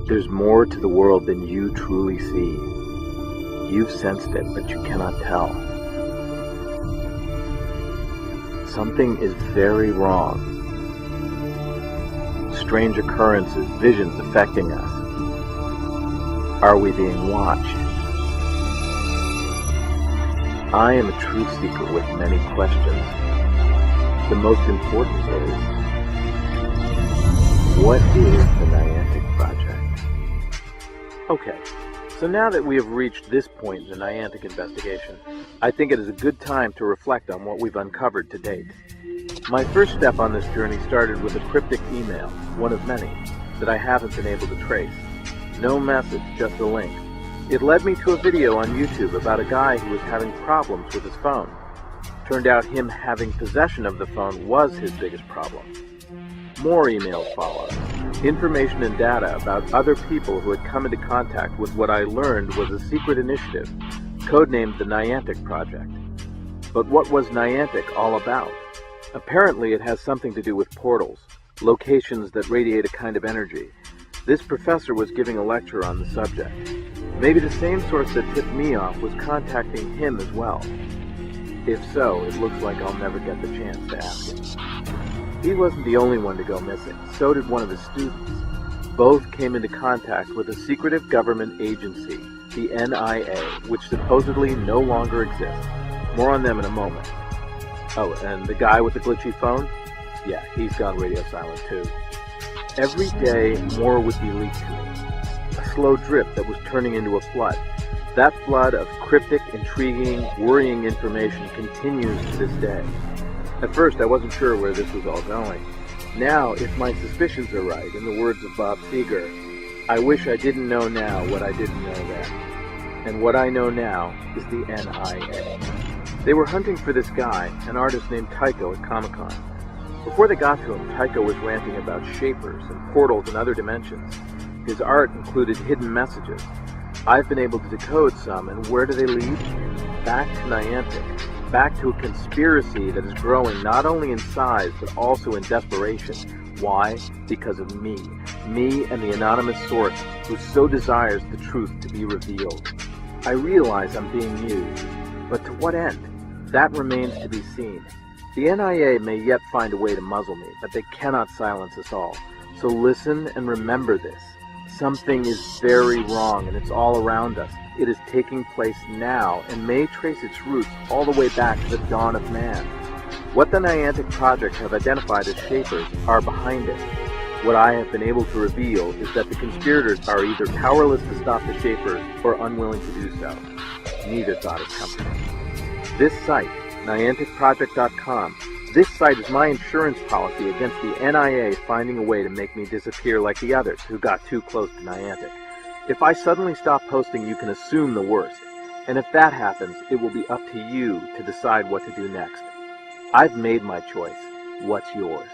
There's more to the world than you truly see. You've sensed it, but you cannot tell. Something is very wrong. Strange occurrences, visions affecting us. Are we being watched? I am a truth seeker with many questions. The most important is, what is the Niantic Project? Okay, so now that we have reached this point in the Niantic investigation, I think it is a good time to reflect on what we've uncovered to date. My first step on this journey started with a cryptic email, one of many, that I haven't been able to trace. No message, just a link. It led me to a video on YouTube about a guy who was having problems with his phone. Turned out him having possession of the phone was his biggest problem. More emails followed. Information and data about other people who had come into contact with what I learned was a secret initiative, codenamed the Niantic Project. But what was Niantic all about? Apparently it has something to do with portals, locations that radiate a kind of energy. This professor was giving a lecture on the subject. Maybe the same source that tipped me off was contacting him as well. If so, it looks like I'll never get the chance to ask him. He wasn't the only one to go missing. So did one of his students. Both came into contact with a secretive government agency, the NIA, which supposedly no longer exists. More on them in a moment. Oh, and the guy with the glitchy phone? Yeah, he's gone radio silent too. Every day, more would be leaked to me. A slow drip that was turning into a flood. That flood of cryptic, intriguing, worrying information continues to this day. At first, I wasn't sure where this was all going. Now, if my suspicions are right, in the words of Bob Seger, I wish I didn't know now what I didn't know then. And what I know now is the NIA. They were hunting for this guy, an artist named Tycho at Comic-Con. Before they got to him, Tycho was ranting about shapers and portals and other dimensions. His art included hidden messages. I've been able to decode some, and where do they lead? Back to Niantic. Back to a conspiracy that is growing not only in size, but also in desperation. Why? Because of me. Me and the anonymous source who so desires the truth to be revealed. I realize I'm being used, but to what end? That remains to be seen. The NIA may yet find a way to muzzle me, but they cannot silence us all. So listen and remember this. Something is very wrong, and it's all around us. It is taking place now, and may trace its roots all the way back to the dawn of man. What the Niantic Project have identified as shapers are behind it. What I have been able to reveal is that the conspirators are either powerless to stop the shapers or unwilling to do so. Neither thought is comforting. This site, NianticProject.com, this site is my insurance policy against the NIA finding a way to make me disappear like the others who got too close to Niantic. If I suddenly stop posting, you can assume the worst. And if that happens, it will be up to you to decide what to do next. I've made my choice. What's yours?